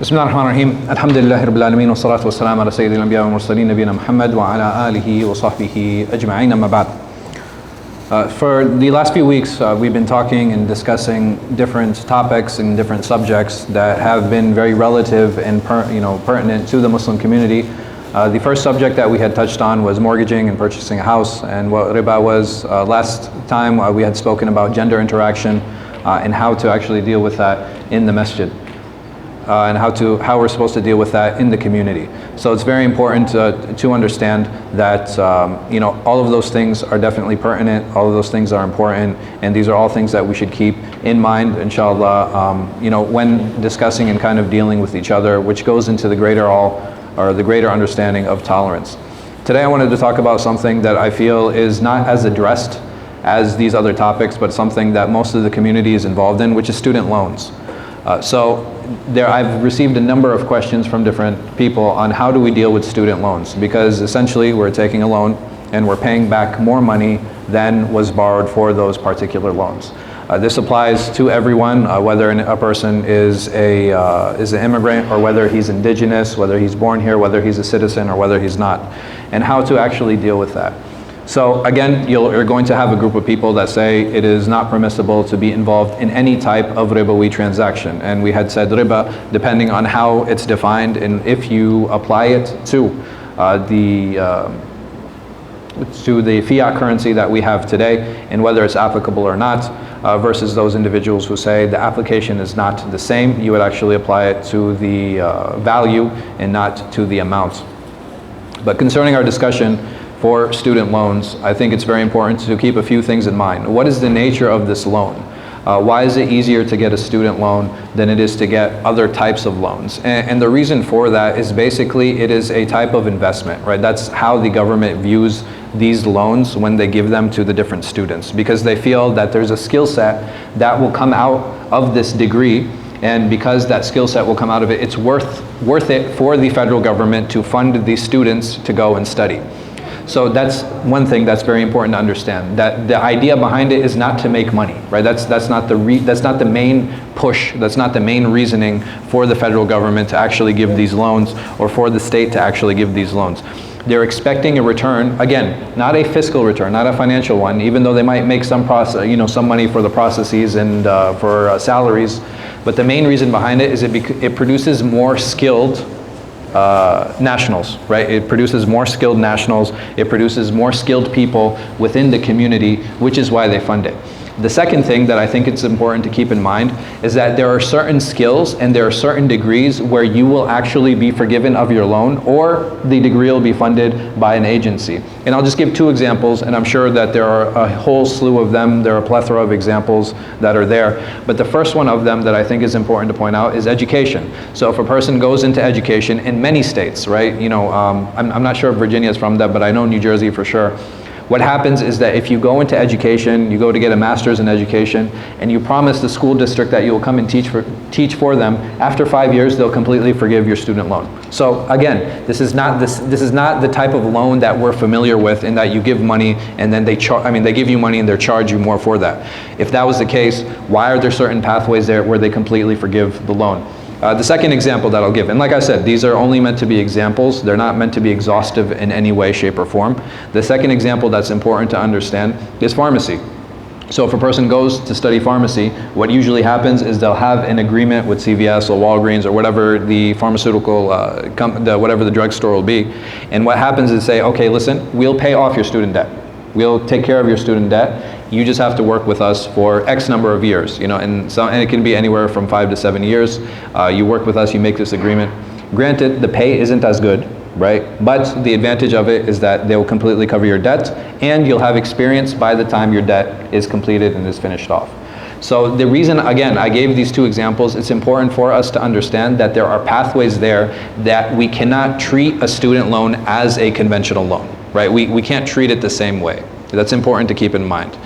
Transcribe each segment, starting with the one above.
بسم الله الرحمن الرحيم الحمد لله رب العالمين والصلاة والسلام على سيد الأنبياء والمرسلين نبينا محمد وعلى آله وصحبه أجمعين أما بعد. For the last few weeks, we've been talking and discussing different topics and different subjects that have been very relative and pertinent to the Muslim community. The first subject that we had touched on was mortgaging and purchasing a house, and what riba was. Last time we had spoken about gender interaction and how to actually deal with that in the masjid. And how we're supposed to deal with that in the community. So it's very important to understand that all of those things are definitely pertinent. All of those things are important, and these are all things that we should keep in mind, inshallah. When discussing and kind of dealing with each other, which goes into the greater understanding of tolerance. Today, I wanted to talk about something that I feel is not as addressed as these other topics, but something that most of the community is involved in, which is student loans. I've received a number of questions from different people on how do we deal with student loans, because essentially we're taking a loan and we're paying back more money than was borrowed for those particular loans. This applies to everyone, whether a person is an immigrant or whether he's indigenous, whether he's born here, whether he's a citizen or whether he's not, and how to actually deal with that. So again, you're going to have a group of people that say it is not permissible to be involved in any type of ribawi transaction. And we had said riba, depending on how it's defined and if you apply it to the fiat currency that we have today and whether it's applicable or not, versus those individuals who say the application is not the same. You would actually apply it to the value and not to the amount. But concerning our discussion for student loans, I think it's very important to keep a few things in mind. What is the nature of this loan? Why is it easier to get a student loan than it is to get other types of loans? And the reason for that is basically it is a type of investment, right? That's how the government views these loans when they give them to the different students, because they feel that there's a skill set that will come out of this degree, and because that skill set will come out of it, it's worth it for the federal government to fund these students to go and study. So that's one thing that's very important to understand, that the idea behind it is not to make money, right? That's not the main push, that's not the main reasoning for the federal government to actually give these loans or for the state to actually give these loans. They're expecting a return, again, not a fiscal return, not a financial one, even though they might make some money for the processes and for salaries. But the main reason behind it is it produces more skilled nationals, right? It produces more skilled nationals, it produces more skilled people within the community, which is why they fund it. The second thing that I think it's important to keep in mind is that there are certain skills and there are certain degrees where you will actually be forgiven of your loan, or the degree will be funded by an agency. And I'll just give two examples, and I'm sure that there are a whole slew of them. There are a plethora of examples that are there. But the first one of them that I think is important to point out is education. So if a person goes into education in many states, right? I'm not sure if Virginia is from that, but I know New Jersey for sure. What happens is that if you go into education, you go to get a master's in education, and you promise the school district that you will come and teach for them, after 5 years they'll completely forgive your student loan. So again, this is not the type of loan that we're familiar with, in that you give money and then they give you money and they charge you more for that. If that was the case, why are there certain pathways there where they completely forgive the loan? The second example that I'll give, and like I said, these are only meant to be examples. They're not meant to be exhaustive in any way, shape, or form. The second example that's important to understand is pharmacy. So if a person goes to study pharmacy, what usually happens is they'll have an agreement with CVS or Walgreens or whatever the pharmaceutical, whatever the drugstore will be. And what happens is say, okay, listen, we'll pay off your student debt. We'll take care of your student debt. You just have to work with us for X number of years, and it can be anywhere from 5 to 7 years. You work with us, you make this agreement. Granted, the pay isn't as good, right? But the advantage of it is that they will completely cover your debt, and you'll have experience by the time your debt is completed and is finished off. So the reason, again, I gave these two examples, it's important for us to understand that there are pathways there that we cannot treat a student loan as a conventional loan, right? We can't treat it the same way. That's important to keep in mind.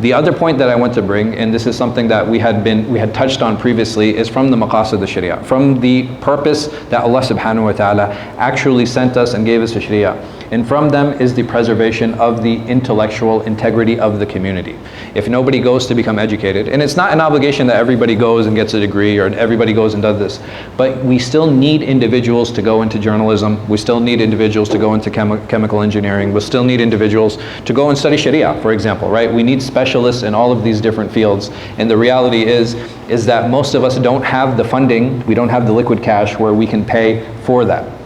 The other point that I want to bring, and this is something that we had touched on previously, is from the maqasid al-sharia, from the purpose that Allah subhanahu wa ta'ala actually sent us and gave us a sharia. And from them is the preservation of the intellectual integrity of the community. If nobody goes to become educated, and it's not an obligation that everybody goes and gets a degree or everybody goes and does this, but we still need individuals to go into journalism, we still need individuals to go into chemical engineering, we still need individuals to go and study Sharia, for example, right? We need specialists in all of these different fields, and the reality is that most of us don't have the funding, we don't have the liquid cash where we can pay for that.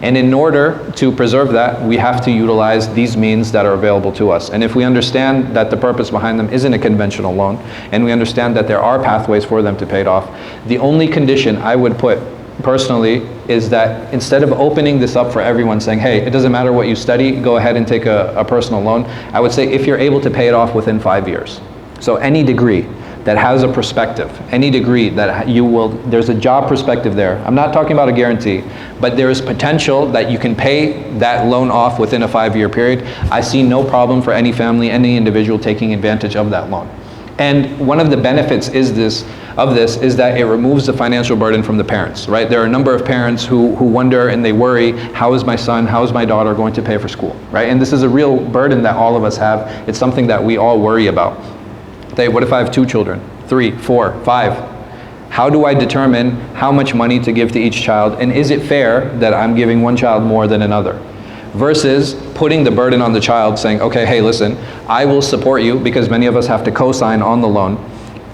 And in order to preserve that, we have to utilize these means that are available to us. And if we understand that the purpose behind them isn't a conventional loan, and we understand that there are pathways for them to pay it off, the only condition I would put personally is that instead of opening this up for everyone saying, hey, it doesn't matter what you study, go ahead and take a personal loan, I would say if you're able to pay it off within 5 years. So any degree that has a perspective, any degree that there's a job perspective there. I'm not talking about a guarantee, but there is potential that you can pay that loan off within a 5-year period. I see no problem for any family, any individual taking advantage of that loan. And one of the benefits of this is that it removes the financial burden from the parents, right? There are a number of parents who wonder and they worry, how is my son, how is my daughter going to pay for school, right? And this is a real burden that all of us have. It's something that we all worry about. What if I have 2 children, 3, 4, 5? How do I determine how much money to give to each child? And is it fair that I'm giving one child more than another? Versus putting the burden on the child saying, okay, hey, listen, I will support you, because many of us have to co-sign on the loan.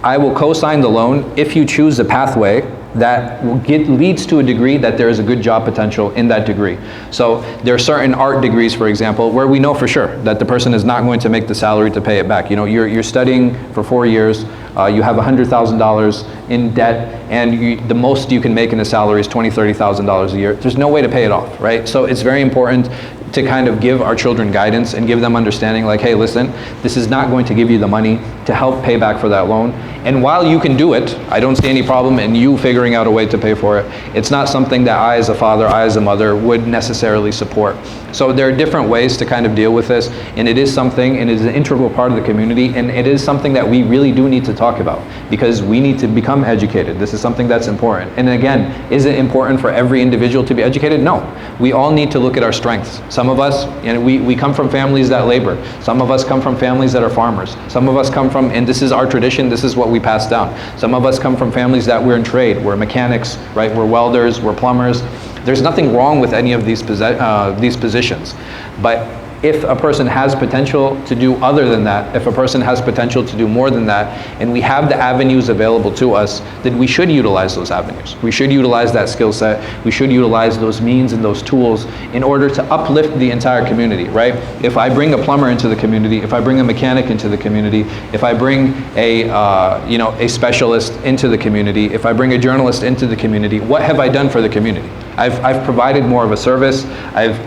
I will co-sign the loan if you choose a pathway that leads to a degree that there is a good job potential in that degree. So there are certain art degrees, for example, where we know for sure that the person is not going to make the salary to pay it back. You know, you're studying for 4 years, you have $100,000 in debt, and the most you can make in a salary is $20,000, $30,000 a year. There's no way to pay it off, right? So it's very important to kind of give our children guidance and give them understanding like, hey, listen, this is not going to give you the money to help pay back for that loan. And while you can do it, I don't see any problem in you figuring out a way to pay for it. It's not something that I as a father, I as a mother would necessarily support. So there are different ways to kind of deal with this, and it is something, and it is an integral part of the community, and it is something that we really do need to talk about, because we need to become educated. This is something that's important. And again, is it important for every individual to be educated? No. We all need to look at our strengths. Some of us, we come from families that labor. Some of us come from families that are farmers. Some of us come from, and this is our tradition, this is what we pass down. Some of us come from families that we're in trade, we're mechanics, right? We're welders, we're plumbers. There's nothing wrong with any of these positions. But if a person has potential to do other than that, if a person has potential to do more than that, and we have the avenues available to us, then we should utilize those avenues. We should utilize that skill set. We should utilize those means and those tools in order to uplift the entire community, right? If I bring a plumber into the community, if I bring a mechanic into the community, if I bring a specialist into the community, if I bring a journalist into the community, what have I done for the community? I've provided more of a service. I've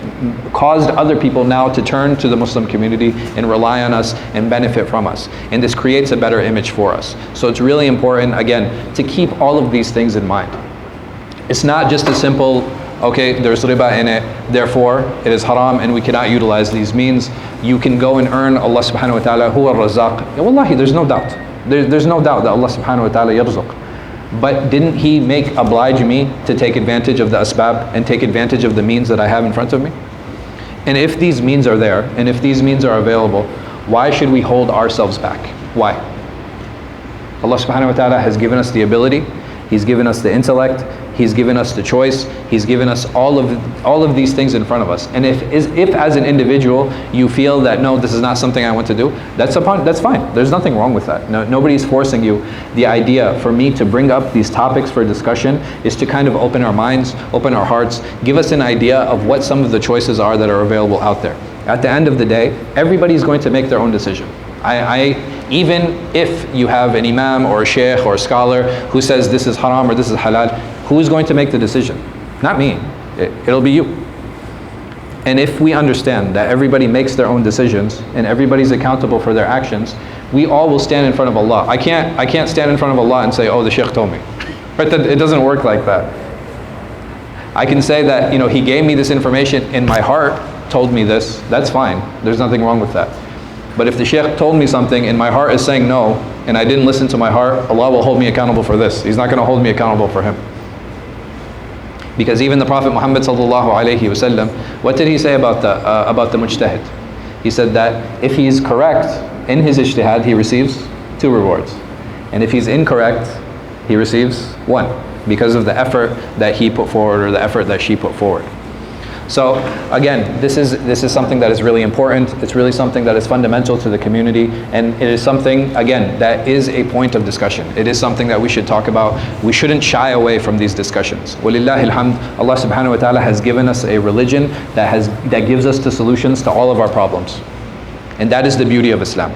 caused other people now to turn to the Muslim community and rely on us and benefit from us. And this creates a better image for us. So it's really important, again, to keep all of these things in mind. It's not just a simple, okay, there's riba in it, therefore it is haram and we cannot utilize these means. You can go and earn. Allah subhanahu wa ta'ala, huwa ar-razaq. Wallahi, there's no doubt. There's no doubt that Allah subhanahu wa ta'ala yarzuq. But didn't He oblige me to take advantage of the asbab and take advantage of the means that I have in front of me? And if these means are there, and if these means are available, why should we hold ourselves back? Why? Allah subhanahu wa ta'ala has given us the ability, He's given us the intellect, He's given us the choice, He's given us all of these things in front of us. And if as an individual you feel that no, this is not something I want to do, that's fine. There's nothing wrong with that. No, nobody's forcing you. The idea for me to bring up these topics for discussion is to kind of open our minds, open our hearts, give us an idea of what some of the choices are that are available out there. At the end of the day, everybody's going to make their own decision. Even if you have an imam or a sheikh or a scholar who says this is haram or this is halal, who's going to make the decision? Not me. It'll be you. And if we understand that everybody makes their own decisions and everybody's accountable for their actions, we all will stand in front of Allah. I can't stand in front of Allah and say, oh, the sheikh told me. Right? It doesn't work like that. I can say that, he gave me this information and my heart told me this. That's fine. There's nothing wrong with that. But if the sheikh told me something and my heart is saying no, and I didn't listen to my heart, Allah will hold me accountable for this. He's not going to hold me accountable for him. Because even the Prophet Muhammad sallallahu alaihi wasallam, what did he say about the mujtahid? He said that if he is correct in his ijtihad, he receives 2 rewards. And if he's incorrect, he receives 1, because of the effort that he put forward or the effort that she put forward. So again, this is something that is really important. It's really something that is fundamental to the community, and it is something, again, that is a point of discussion. It is something that we should talk about. We shouldn't shy away from these discussions. Walillahi alhamd, Allah subhanahu wa ta'ala has given us a religion that gives us the solutions to all of our problems. And that is the beauty of Islam,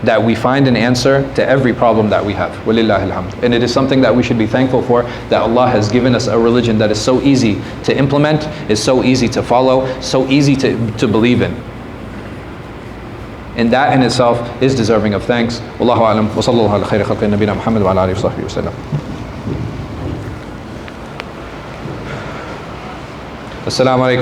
that we find an answer to every problem that we have. Walillahi alhamd. And it is something that we should be thankful for, that Allah has given us a religion that is so easy to implement, is so easy to follow, so easy to believe in. And that in itself is deserving of thanks. Wallahu a'lam. Wa sallallahu ala khayri khalqi nabina Muhammad wa ala alihi wa sahbihi wa sallam. Assalamu alaikum.